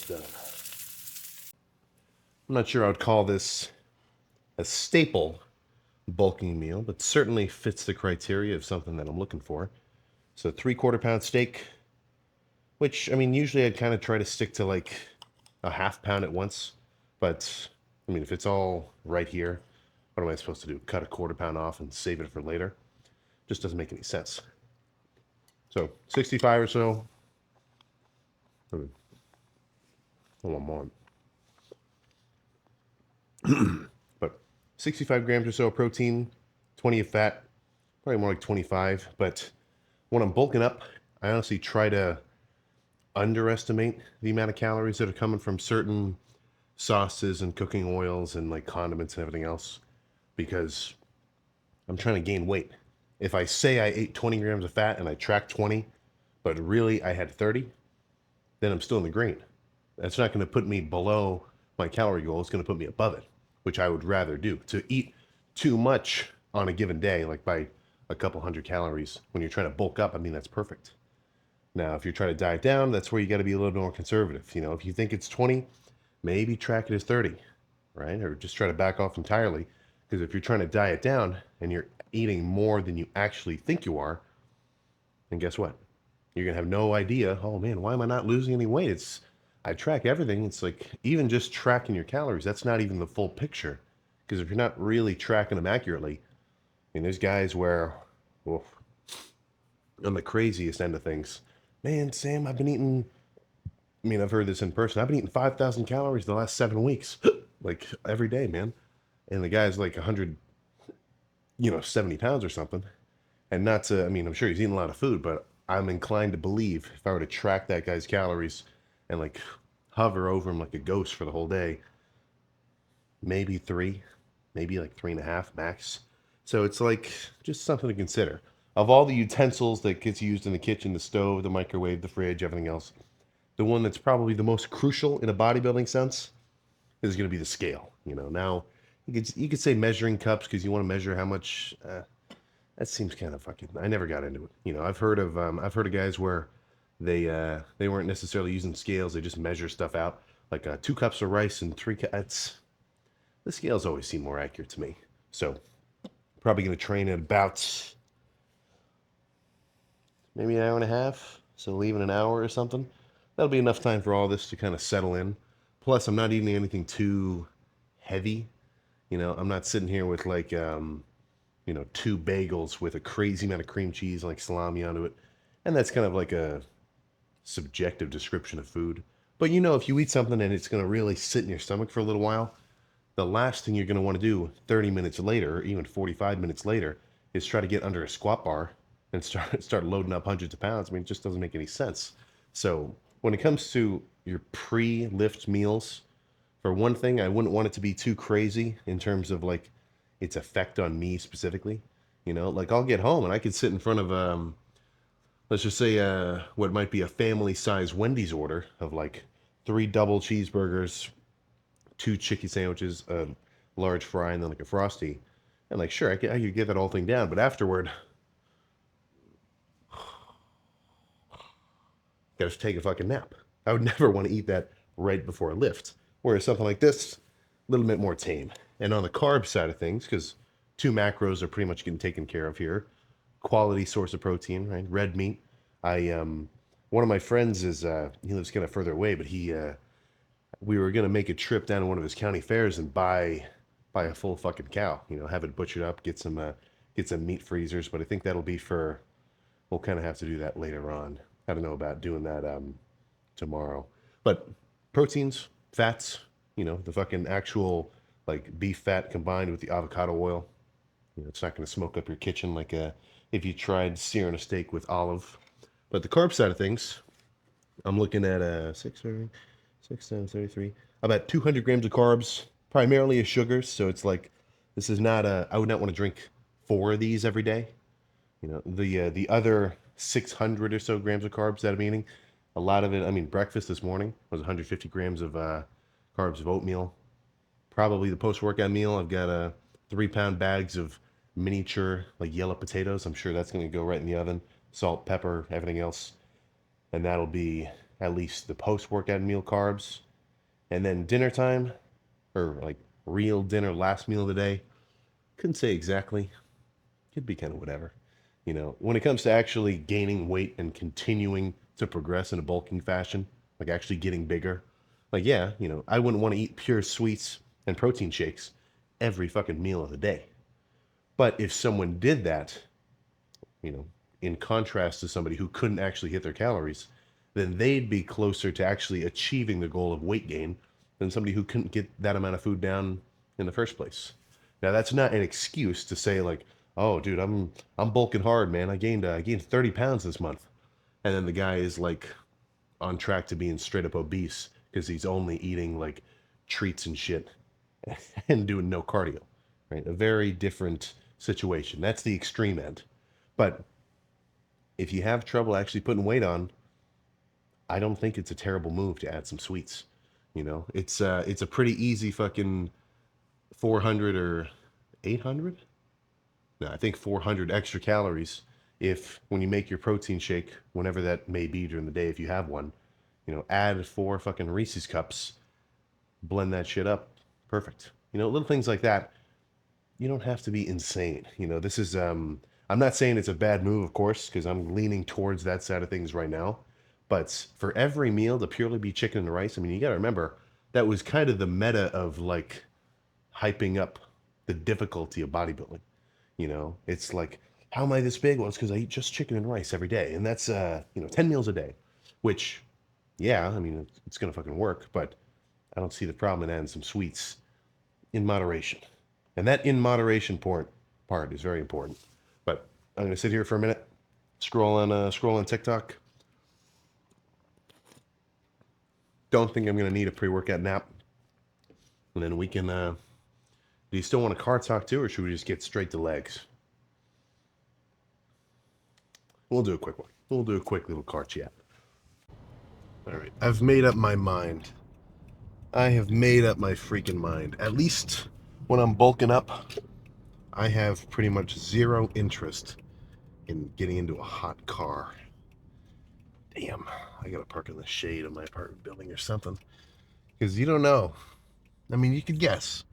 almost done. I'm not sure I would call this a staple bulking meal, but certainly fits the criteria of something that I'm looking for. So 3/4 pound steak, which, I mean, usually I'd kind of try to stick to like a half pound at once. But, I mean, if it's all right here, what am I supposed to do? Cut a 1/4 pound off and save it for later? Just doesn't make any sense. So 65 or so. Hold on, more. But 65 grams or so of protein, 20 of fat, probably more like 25. But when I'm bulking up, I honestly try to underestimate the amount of calories that are coming from certain sauces and cooking oils and like condiments and everything else, because I'm trying to gain weight. If I say I ate 20 grams of fat and I tracked 20, but really I had 30, then I'm still in the green. That's not going to put me below my calorie goal. It's going to put me above it, which I would rather do. To eat too much on a given day, like by a couple hundred calories, when you're trying to bulk up, I mean, that's perfect. Now, if you're trying to diet down, that's where you got to be a little bit more conservative. You know, if you think it's 20, maybe track it as 30, right? Or just try to back off entirely. Because if you're trying to diet down and you're eating more than you actually think you are, then guess what? You're going to have no idea, oh man, why am I not losing any weight? I track everything. It's like, even just tracking your calories, that's not even the full picture. Because if you're not really tracking them accurately, I mean, there's guys where, oof, on the craziest end of things, man, Sam, I've been eating, I mean, I've heard this in person. I've been eating 5,000 calories the last 7 weeks, like every day, man. And the guy's like 100, 70 pounds or something. And not to, I mean, I'm sure he's eating a lot of food, but I'm inclined to believe if I were to track that guy's calories and like hover over him like a ghost for the whole day, maybe three, maybe like 3.5 max. So it's like just something to consider. Of all the utensils that gets used in the kitchen, the stove, the microwave, the fridge, everything else, the one that's probably the most crucial in a bodybuilding sense is going to be the scale. Now you could say measuring cups because you want to measure how much. That seems kind of fucking. I never got into it. I've heard of guys where they weren't necessarily using scales. They just measure stuff out, like 2 cups of rice and 3 cups. The scales always seem more accurate to me. So probably going to train at about maybe an hour and a half. So leaving an hour or something. That'll be enough time for all this to kind of settle in. Plus, I'm not eating anything too heavy. I'm not sitting here with like 2 bagels with a crazy amount of cream cheese, like salami onto it. And that's kind of like a subjective description of food. But if you eat something and it's going to really sit in your stomach for a little while, the last thing you're going to want to do 30 minutes later, or even 45 minutes later, is try to get under a squat bar and start loading up hundreds of pounds. I mean, it just doesn't make any sense. So when it comes to your pre-lift meals, for one thing, I wouldn't want it to be too crazy in terms of like its effect on me specifically. Like I'll get home and I could sit in front of let's just say what might be a family size Wendy's order of like 3 double cheeseburgers, 2 chicken sandwiches, a large fry, and then like a frosty. And like, sure, I could get that whole thing down, but afterward, gotta take a fucking nap. I would never want to eat that right before a lift. Whereas something like this, a little bit more tame. And on the carb side of things, because 2 macros are pretty much getting taken care of here. Quality source of protein, right? Red meat. One of my friends he lives kind of further away, but we were gonna make a trip down to one of his county fairs and buy a full fucking cow. Have it butchered up, get some meat freezers. But I think that'll be for. We'll kind of have to do that later on. I don't know about doing that tomorrow. But proteins, fats, the fucking actual like beef fat combined with the avocado oil. It's not going to smoke up your kitchen like if you tried searing a steak with olive. But the carb side of things, I'm looking at 6, 7, 33, about 200 grams of carbs, primarily as sugars. So it's like, this is not I would not want to drink 4 of these every day. The other 600 or so grams of carbs that I'm eating, a lot of it, I mean, breakfast this morning was 150 grams of carbs of oatmeal. Probably the post-workout meal, I've got 3-pound bags of miniature like yellow potatoes. I'm sure that's going to go right in the oven. Salt, pepper, everything else. And that'll be at least the post-workout meal carbs. And then dinner time, or like real dinner, last meal of the day, couldn't say exactly. Could be kind of whatever. When it comes to actually gaining weight and continuing to progress in a bulking fashion, like actually getting bigger, like, yeah, I wouldn't want to eat pure sweets and protein shakes every fucking meal of the day. But if someone did that, you know, in contrast to somebody who couldn't actually hit their calories, then they'd be closer to actually achieving the goal of weight gain than somebody who couldn't get that amount of food down in the first place. Now, that's not an excuse to say like, "Oh, dude, I'm bulking hard, man. I gained 30 pounds this month," and then the guy is like on track to being straight up obese because he's only eating like treats and shit and doing no cardio. Right? A very different situation. That's the extreme end. But if you have trouble actually putting weight on, I don't think it's a terrible move to add some sweets. It's a pretty easy fucking 400 or 800. No, I think 400 extra calories if when you make your protein shake, whenever that may be during the day, if you have one, add 4 fucking Reese's cups, blend that shit up, perfect. Little things like that. You don't have to be insane. This is I'm not saying it's a bad move, of course, because I'm leaning towards that side of things right now. But for every meal to purely be chicken and rice, I mean, you got to remember that was kind of the meta of like hyping up the difficulty of bodybuilding. It's like, how am I this big? Well, it's because I eat just chicken and rice every day, and that's 10 meals a day, which, yeah, I mean, it's gonna fucking work, but I don't see the problem in adding some sweets in moderation. And that in moderation part is very important. But I'm gonna sit here for a minute, scroll on TikTok. Don't think I'm gonna need a pre-workout nap, and then we can. Do you still want a car talk too, or should we just get straight to legs? We'll do a quick one. We'll do a quick little car chat. All right, I've made up my mind. I have made up my freaking mind. At least when I'm bulking up, I have pretty much zero interest in getting into a hot car. Damn, I gotta park in the shade of my apartment building or something. Because you don't know. I mean, you could guess,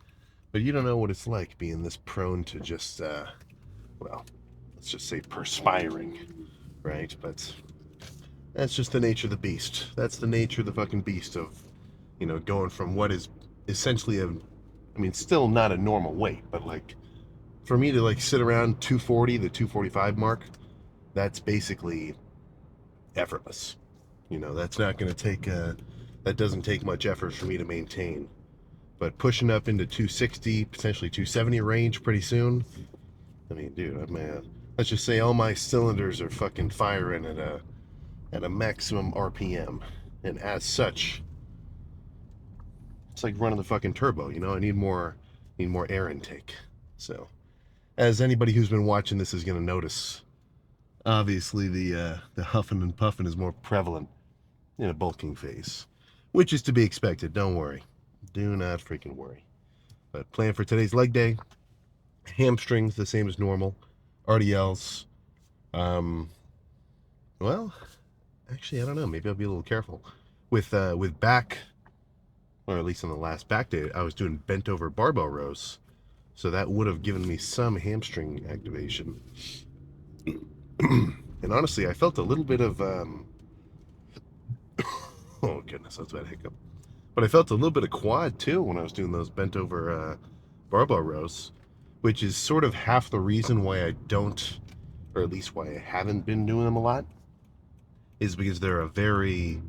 but you don't know what it's like being this prone to just, well, let's just say perspiring, right? But that's just the nature of the beast. That's the nature of the fucking beast of, going from what is essentially I mean, still not a normal weight, but like, for me to like sit around 240, the 245 mark, that's basically effortless. That's not going to take, that doesn't take much effort for me to maintain. But pushing up into 260, potentially 270 range pretty soon, I mean, dude, let's just say all my cylinders are fucking firing at a maximum RPM. And as such, it's like running the fucking turbo, I need more air intake. So, as anybody who's been watching this is going to notice, obviously the huffing and puffing is more prevalent in a bulking phase, which is to be expected. Don't worry. Do not freaking worry. But plan for today's leg day. Hamstrings the same as normal. RDLs. Well, actually, I don't know. Maybe I'll be a little careful with back, or at least on the last back day, I was doing bent over barbell rows, so that would have given me some hamstring activation. And honestly, I felt a little bit of oh goodness, that's a bad hiccup. But I felt a little bit of quad too when I was doing those bent over barbell rows, which is sort of half the reason why I don't, or at least why I haven't been doing them a lot, is because they're a very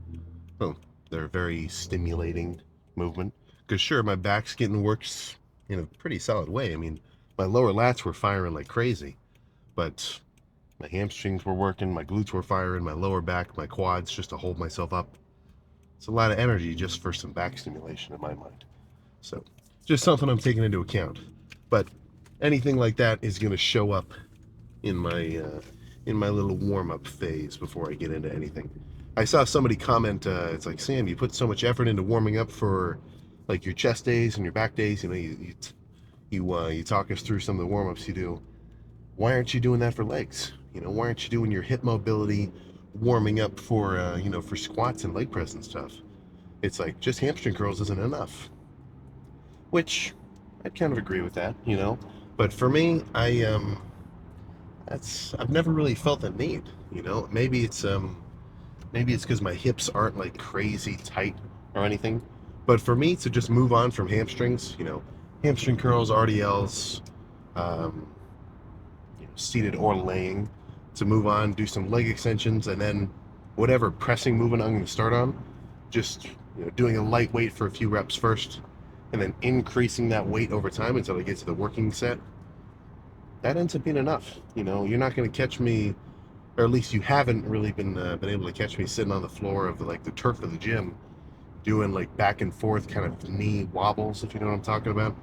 stimulating movement. Because sure, my back's getting worked in a pretty solid way. I mean, my lower lats were firing like crazy, but my hamstrings were working, my glutes were firing, my lower back, my quads, just to hold myself up. It's a lot of energy just for some back stimulation in my mind. So, just something I'm taking into account. But anything like that is going to show up in my little warm-up phase before I get into anything. I saw somebody comment, it's like, Sam, you put so much effort into warming up for like your chest days and your back days. You talk us through some of the warm-ups you do. Why aren't you doing that for legs? Why aren't you doing your hip mobility warming up for for squats and leg press and stuff. It's like just hamstring curls isn't enough, which I kind of agree with that. But for me, I've never really felt the need. Maybe it's because my hips aren't like crazy tight or anything. But for me to just move on from hamstrings, hamstring curls, RDLs, um, seated or laying, to move on, do some leg extensions, and then whatever pressing movement I'm going to start on, just doing a light weight for a few reps first, and then increasing that weight over time until I get to the working set. That ends up being enough. You're not going to catch me, or at least you haven't really been able to catch me sitting on the floor of the turf of the gym, doing like back and forth kind of knee wobbles, if you know what I'm talking about,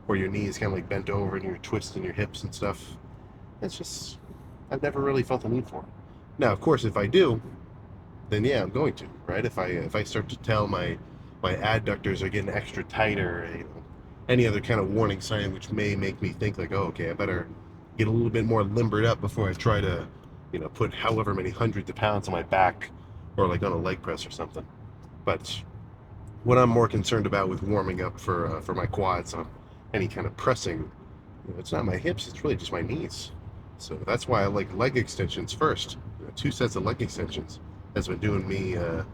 where your knee is kind of like bent over and you're twisting your hips and stuff. It's just, I've never really felt the need for it. Now, of course, if I do, then yeah, I'm going to, right? If I start to tell my adductors are getting extra tighter, any other kind of warning sign which may make me think like, oh, okay, I better get a little bit more limbered up before I try to, put however many hundreds of pounds on my back or like on a leg press or something. But what I'm more concerned about with warming up for my quads on any kind of pressing, it's not my hips, it's really just my knees. So that's why I like leg extensions first. 2 sets of leg extensions has been doing me a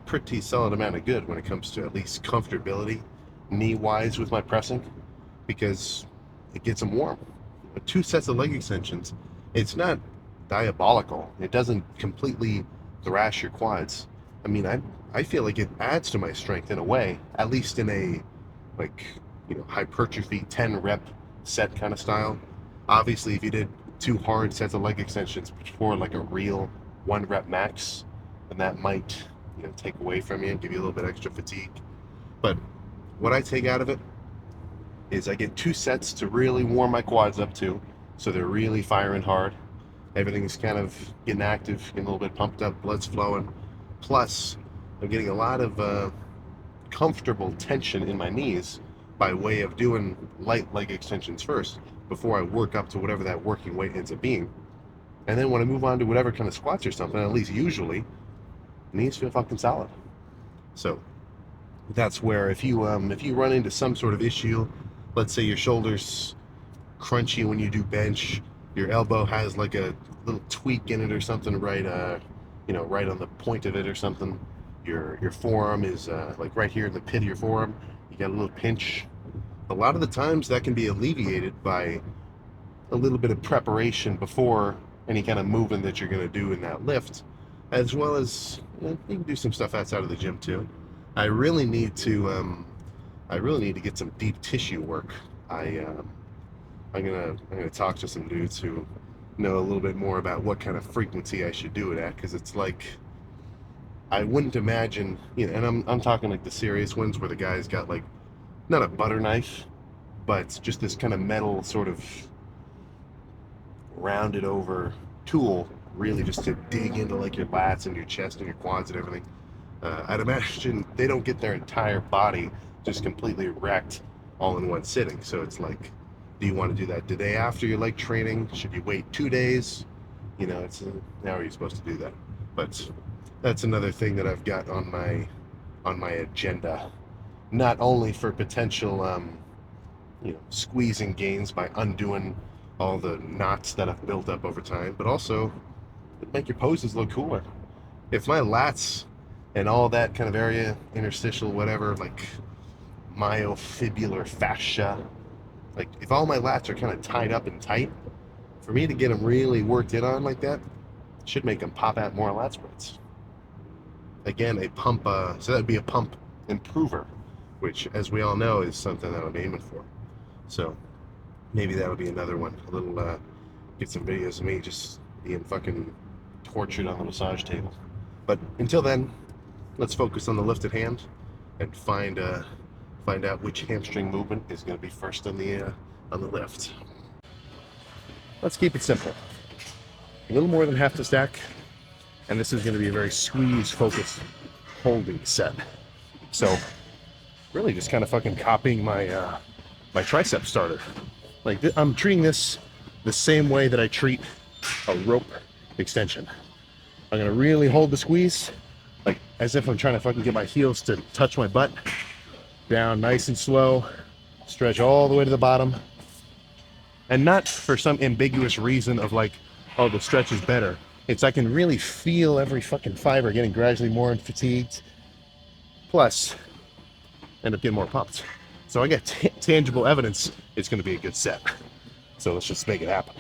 pretty solid amount of good when it comes to at least comfortability knee-wise with my pressing, because it gets them warm. 2 sets of leg extensions, it's not diabolical. It doesn't completely thrash your quads. I mean, I feel like it adds to my strength in a way, at least in a like hypertrophy 10 rep set kind of style. Obviously, if you did 2 hard sets of leg extensions before like a real 1 rep max, then that might take away from you and give you a little bit extra fatigue. But what I take out of it is I get 2 sets to really warm my quads up to, so they're really firing hard. Everything's kind of getting active, getting a little bit pumped up, blood's flowing. Plus, I'm getting a lot of comfortable tension in my knees by way of doing light leg extensions first before I work up to whatever that working weight ends up being. And then when I move on to whatever kind of squats or something, at least usually, knees feel fucking solid. So that's where if you run into some sort of issue, let's say your shoulders crunchy when you do bench, your elbow has like a little tweak in it or something, right right on the point of it or something. Your forearm is like right here in the pit of your forearm, you got a little pinch. A lot of the times that can be alleviated by a little bit of preparation before any kind of movement that you're going to do in that lift, as well as you can do some stuff outside of the gym too. I really need to get some deep tissue work. I'm gonna talk to some dudes who know a little bit more about what kind of frequency I should do it at, because it's like I wouldn't imagine, and I'm talking like the serious ones where the guy's got like not a butter knife, but just this kind of metal sort of rounded over tool, really just to dig into like your lats and your chest and your quads and everything. I'd imagine they don't get their entire body just completely wrecked all in one sitting. So it's like, do you want to do that the day after your leg training? Should you wait 2 days? It's how are you supposed to do that? But that's another thing that I've got on my agenda, not only for potential squeezing gains by undoing all the knots that I've built up over time, but also make your poses look cooler. If my lats and all that kind of area, interstitial, whatever, like myofibular fascia, like if all my lats are kind of tied up and tight, for me to get them really worked in on like that, should make them pop out more lat spreads. Again, a pump, so that would be a pump improver, which, as we all know, is something that I'm aiming for. So maybe that would be another one. A little, get some videos of me just being fucking tortured on the massage table. But until then, let's focus on the lift at hand and find out which hamstring movement is going to be first on the lift. Let's keep it simple. A little more than half the stack, and this is going to be a very squeeze-focused holding set. So, really just kind of fucking copying my my tricep starter. Like I'm treating this the same way that I treat a rope extension. I'm gonna really hold the squeeze, like as if I'm trying to fucking get my heels to touch my butt. Down nice and slow, stretch all the way to the bottom. And not for some ambiguous reason of like, oh, the stretch is better. It's I can really feel every fucking fiber getting gradually more fatigued. Plus, end up getting more pumped. So I get tangible evidence it's gonna be a good set. So let's just make it happen.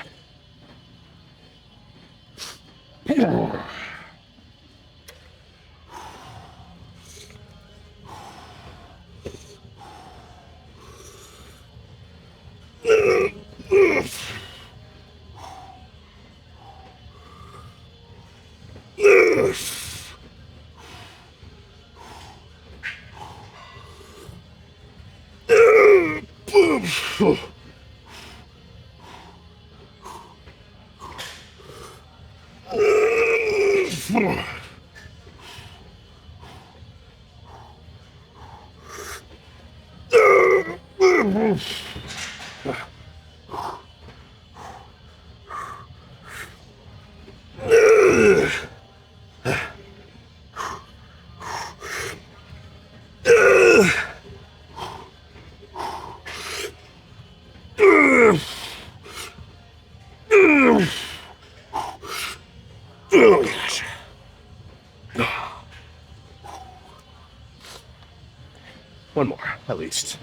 One more, at least.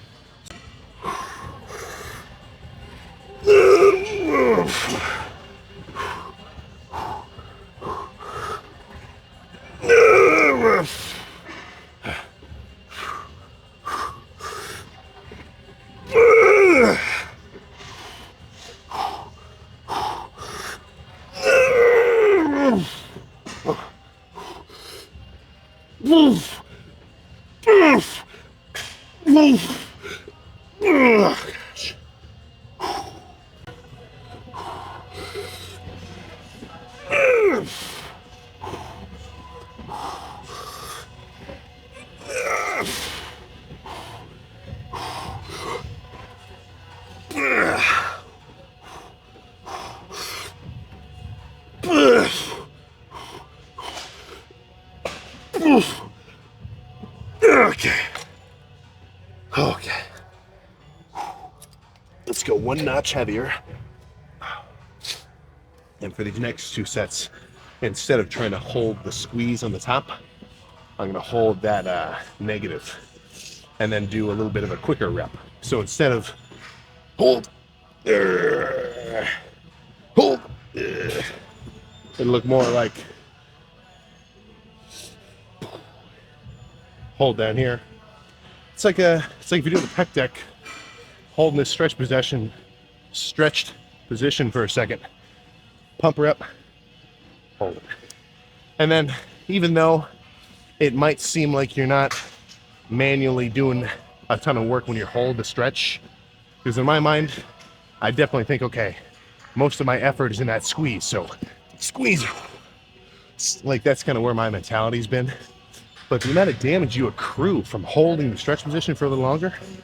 Okay. Let's go one notch heavier. And for these next two sets, instead of trying to hold the squeeze on the top, I'm gonna hold that negative and then do a little bit of a quicker rep. So instead of hold, hold, it'll look more like hold down here. It's like if you're doing a pec deck, holding this stretched position for a second. Pump rep, hold it. And then even though it might seem like you're not manually doing a ton of work when you hold the stretch, because in my mind, I definitely think, okay, most of my effort is in that squeeze. So squeeze, like that's kind of where my mentality's been. But the amount of damage you accrue from holding the stretch position for a little longer, I'm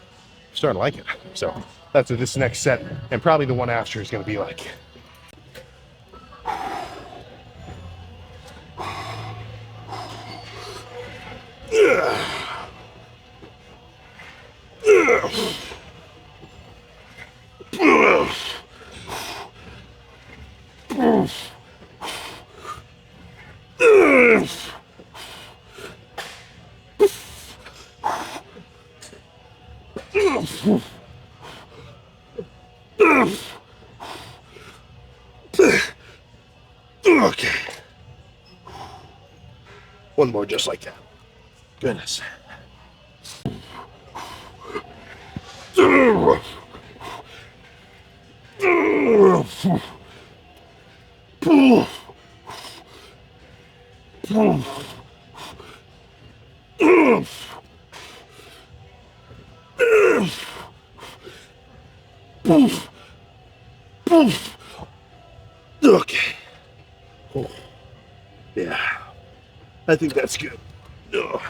starting to like it. So that's what this next set, and probably the one after, is going to be like. Okay. One more just like that. Goodness. Okay. Oh. Yeah. I think that's good. Ugh.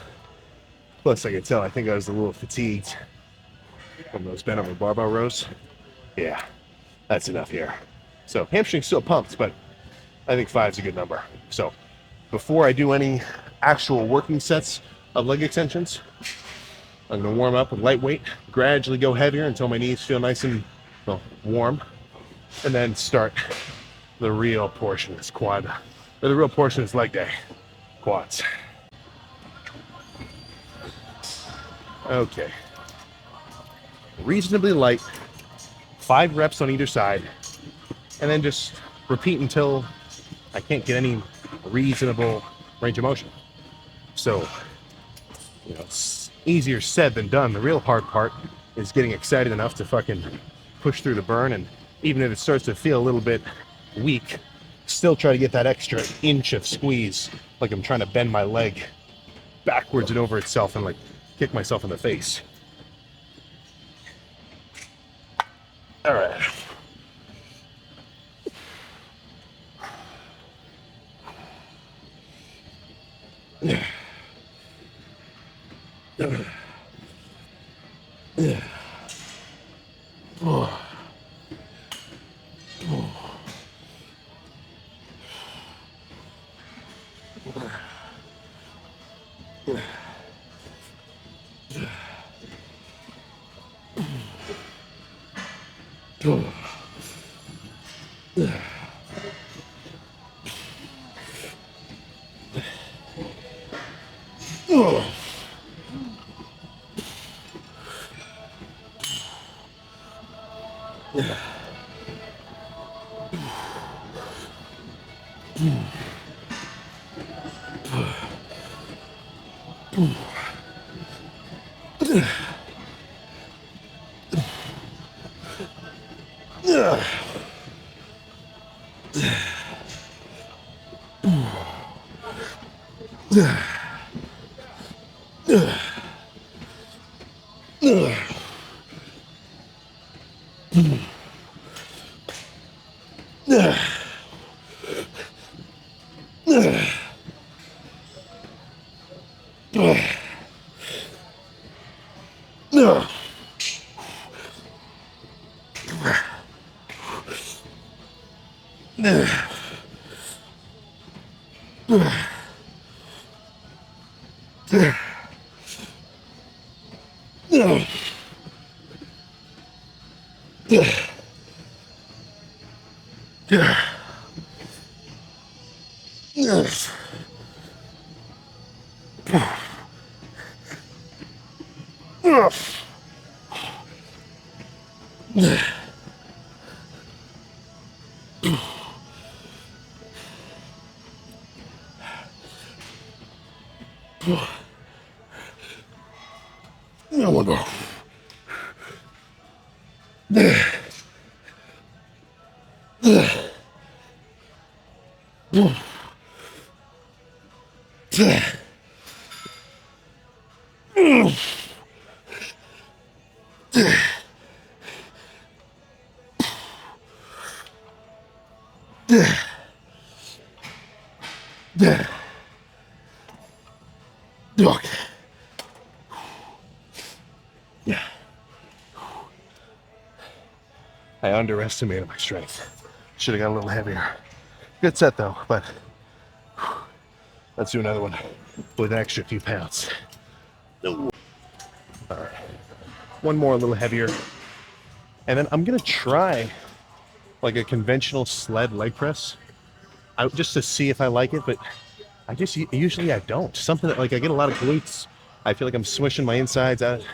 Plus, I can tell, I think I was a little fatigued from those bent over barbell rows. Yeah, that's enough here. So hamstring's still pumped, but I think 5's a good number. So before I do any actual working sets of leg extensions, I'm going to warm up with lightweight, gradually go heavier until my knees feel nice and, well, warm, and then start the real portion is quad, or the real portion is leg day, quads. Okay. Reasonably light, 5 reps on either side, and then just repeat until I can't get any reasonable range of motion. So, you know, it's easier said than done. The real hard part is getting excited enough to fucking push through the burn, and even if it starts to feel a little bit weak, still try to get that extra inch of squeeze, like I'm trying to bend my leg backwards and over itself and like kick myself in the face. All right. One more. Okay. Yeah. I underestimated my strength. Should have got a little heavier. Good set though, but let's do another one with an extra few pounds. All right. One more a little heavier. And then I'm gonna try like a conventional sled leg press. Just to see if I like it, but usually I don't. Something that like I get a lot of glutes. I feel like I'm swishing my insides out.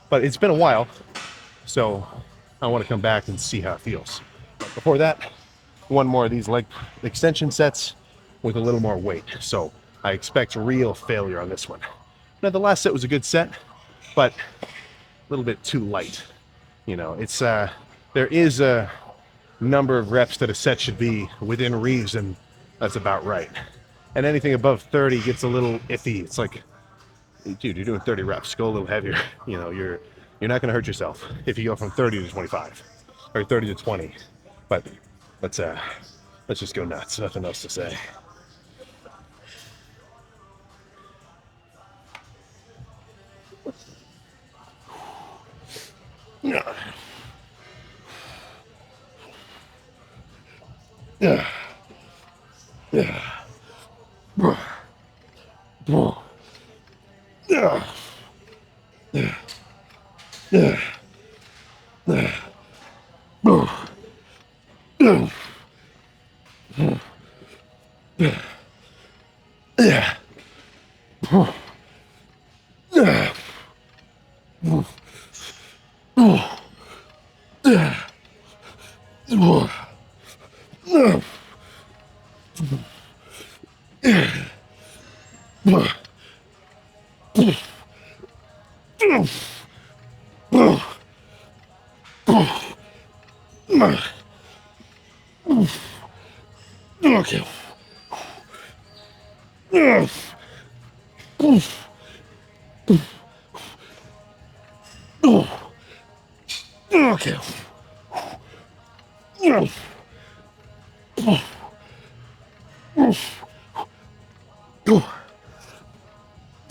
But it's been a while, so I want to come back and see how it feels. But before that, one more of these leg extension sets with a little more weight. So I expect real failure on this one. Now the last set was a good set, but a little bit too light. You know, it's there is a number of reps that a set should be within reason. That's about right. And anything above 30 gets a little iffy. It's like, dude, you're doing 30 reps. Go a little heavier. You know, you're not going to hurt yourself if you go from 30 to 25 or 30 to 20. But let's just go nuts. Nothing else to say. Yeah. Yeah. Yeah. Okay.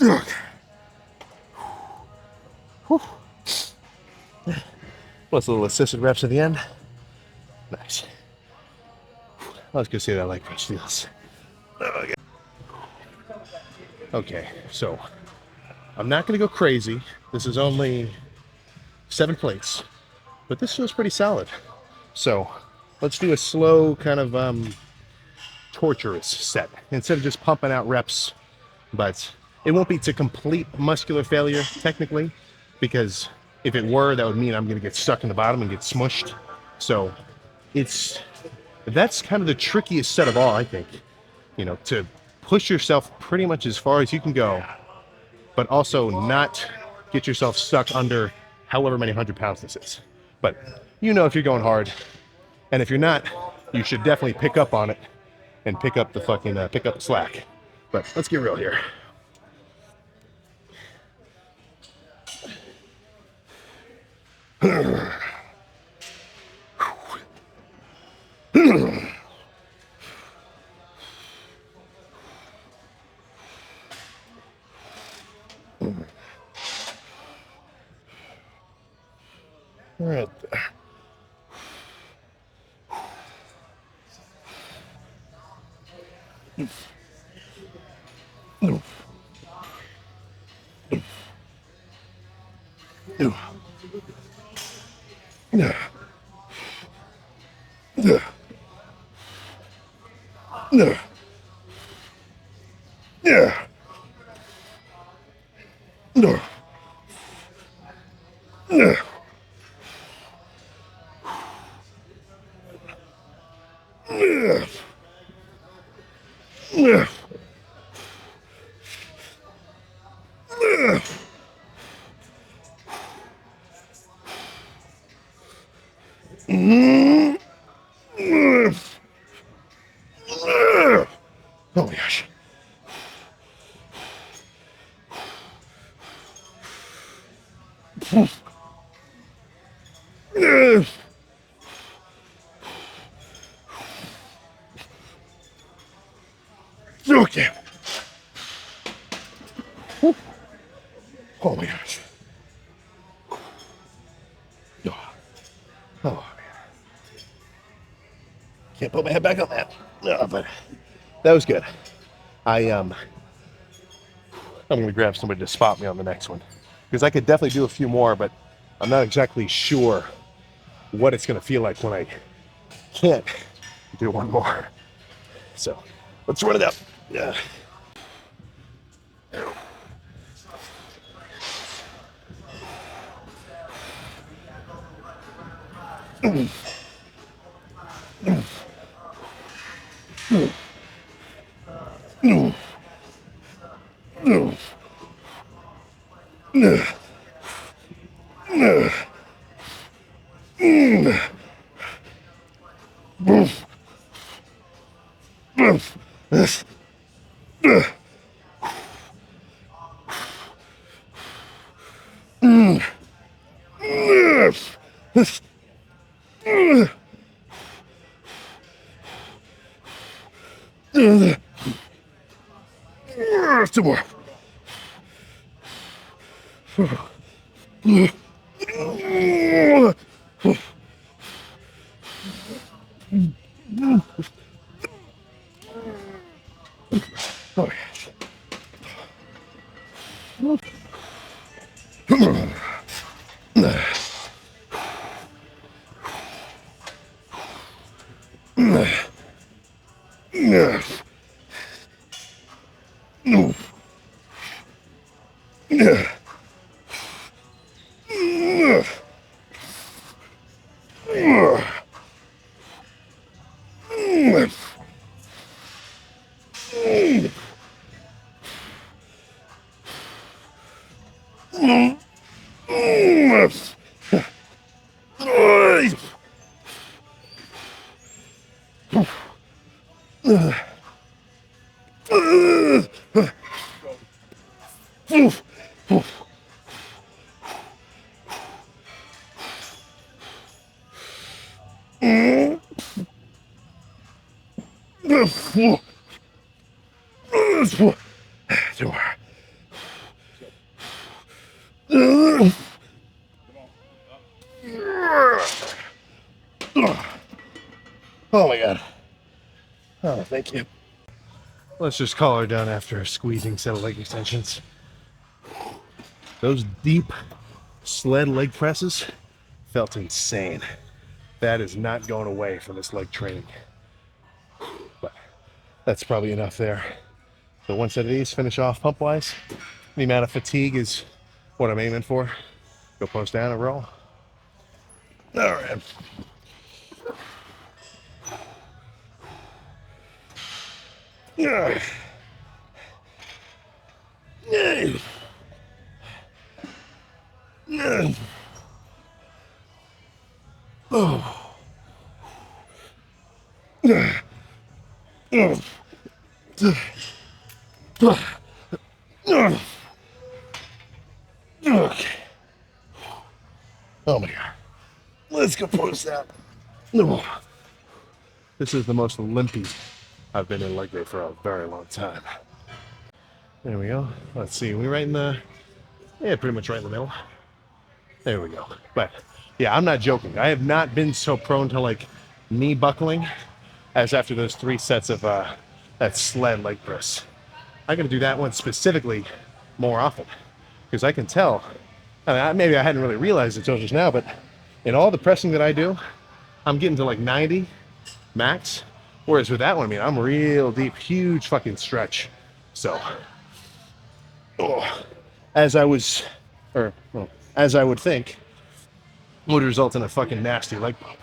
Okay. Plus a little assisted reps at the end. Nice. I was gonna say that I like push steals. Okay, so I'm not gonna go crazy. This is only 7 plates, but this feels pretty solid. So let's do a slow kind of torturous set instead of just pumping out reps. But it won't be to complete muscular failure technically, because if it were, that would mean I'm going to get stuck in the bottom and get smushed. So that's kind of the trickiest set of all, I think. You know, to push yourself pretty much as far as you can go, but also not get yourself stuck under however many 100 pounds this is. But you know, if you're going hard, and if you're not, you should definitely pick up on it and pick up the fucking pick up the slack. But let's get real here. Right there. Oh my gosh. Okay. Oh my gosh. Oh man. Can't put my head back on that. No, but that was good. I'm gonna grab somebody to spot me on the next one, because I could definitely do a few more, but I'm not exactly sure what it's gonna feel like when I can't do one more. So let's run it up. Yeah. Two more. Oh Oh my god. Oh, thank you. Let's just call her done after a squeezing set of leg extensions. Those deep sled leg presses felt insane. That is not going away from this leg training. But that's probably enough there. So one set of these, finish off pump wise. The amount of fatigue is what I'm aiming for. Go post down and roll. All right. Yeah. Oh. Okay. Oh my god. Let's go post that. This is the most limpy I've been in leg day for a very long time. There we go. Let's see. We right in the, yeah, pretty much right in the middle. There we go. But yeah, I'm not joking. I have not been so prone to like knee buckling as after those 3 sets of that sled leg press. I gotta do that one specifically more often because I can tell. I mean, maybe I hadn't really realized it until just now, but in all the pressing that I do, I'm getting to like 90 max. Whereas with that one, I mean, I'm real deep, huge fucking stretch. So, as I would think, would result in a fucking nasty leg pump.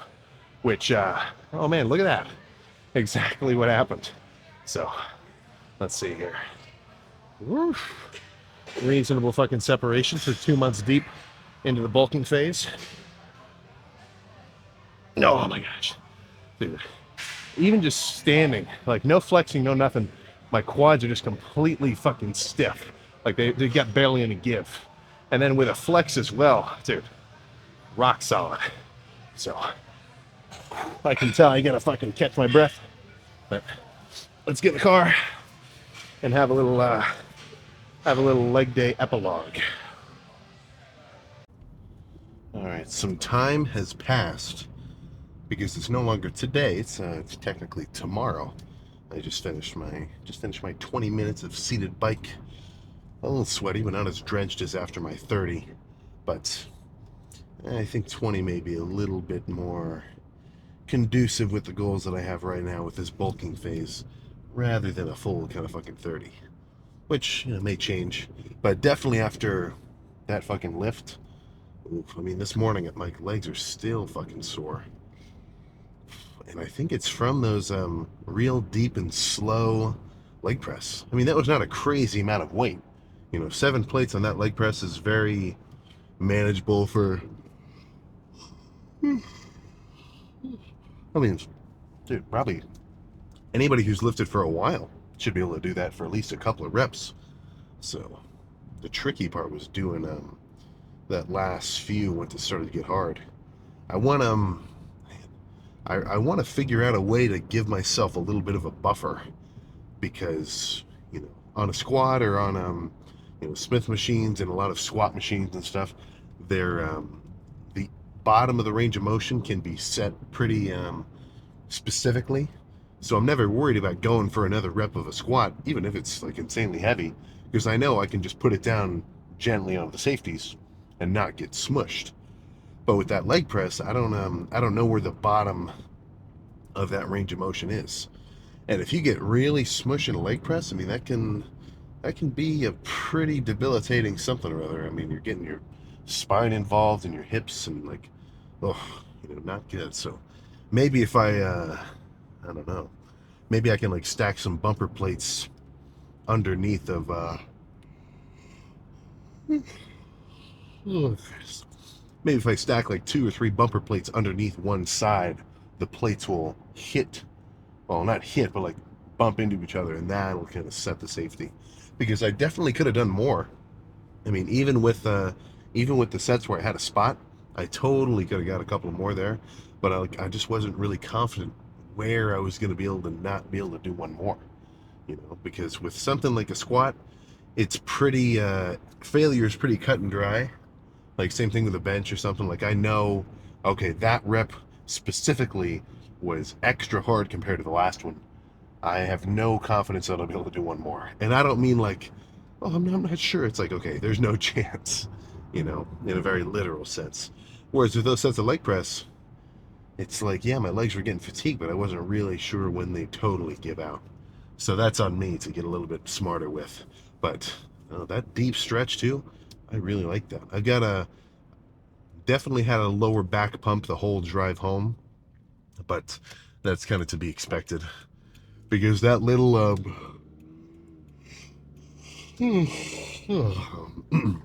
Which, oh man, look at that. Exactly what happened. So, let's see here. Woof. Reasonable fucking separation for 2 months deep into the bulking phase. Oh my gosh. Dude. Even just standing, like no flexing, no nothing, my quads are just completely fucking stiff. Like they got barely any give. And then with a flex as well, dude, rock solid. So I can tell I gotta fucking catch my breath. But let's get in the car and have a little leg day epilogue. All right, some time has passed because it's no longer today. It's technically tomorrow. I just finished my 20 minutes of seated bike. A little sweaty, but not as drenched as after my 30. But I think 20 may be a little bit more conducive with the goals that I have right now with this bulking phase, rather than a full kind of fucking 30. Which, you know, may change. But definitely after that fucking lift, oof, I mean, this morning my legs are still fucking sore. And I think it's from those real deep and slow leg press. I mean, that was not a crazy amount of weight. You know, 7 plates on that leg press is very manageable for... I mean, dude, probably anybody who's lifted for a while should be able to do that for at least a couple of reps. So the tricky part was doing that last few once it started to get hard. I want to figure out a way to give myself a little bit of a buffer, because, you know, on a squat or on you know, Smith machines and a lot of squat machines and stuff, they're the bottom of the range of motion can be set pretty specifically. So I'm never worried about going for another rep of a squat, even if it's like insanely heavy, because I know I can just put it down gently on the safeties and not get smushed. But with that leg press, I don't know where the bottom of that range of motion is. And if you get really smushed in a leg press, I mean that can be a pretty debilitating something or other. I mean, you're getting your spine involved and your hips and like, oh, not good. So maybe if I don't know, maybe I can like stack some bumper plates underneath of maybe if I stack like 2 or 3 bumper plates underneath one side, the plates will hit, well, not hit, but like bump into each other, and that'll kind of set the safety. Because I definitely could have done more. I mean, even with the sets where I had a spot, I totally could have got a couple more there, but I just wasn't really confident where I was going to be able to not be able to do one more. Because with something like a squat, it's pretty failure is pretty cut and dry. Like same thing with a bench or something. Like I know, okay, that rep specifically was extra hard compared to the last one. I have no confidence that I'll be able to do one more. And I don't mean like, oh, I'm not sure. It's like, okay, there's no chance, in a very literal sense. Whereas with those sets of leg press, it's like, yeah, my legs were getting fatigued, but I wasn't really sure when they totally give out. So that's on me to get a little bit smarter with. But that deep stretch too, I really like that. I've got definitely had a lower back pump the whole drive home, but that's kind of to be expected because that little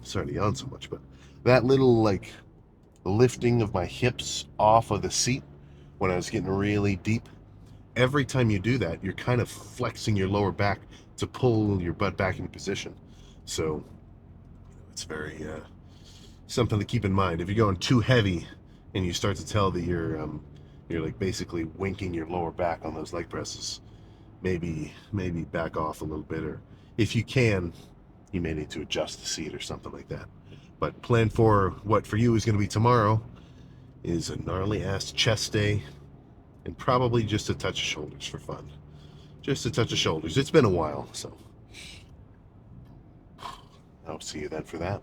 sorry to yawn so much, but that little like lifting of my hips off of the seat when I was getting really deep, every time you do that, you're kind of flexing your lower back to pull your butt back into position. So it's very something to keep in mind. If you're going too heavy and you start to tell that you're like basically winking your lower back on those leg presses, maybe back off a little bit, or if you can, you may need to adjust the seat or something like that. But plan for what for you is going to be tomorrow is a gnarly ass chest day and probably just a touch of shoulders for fun. Just a touch of shoulders. It's been a while, so I'll see you then for that.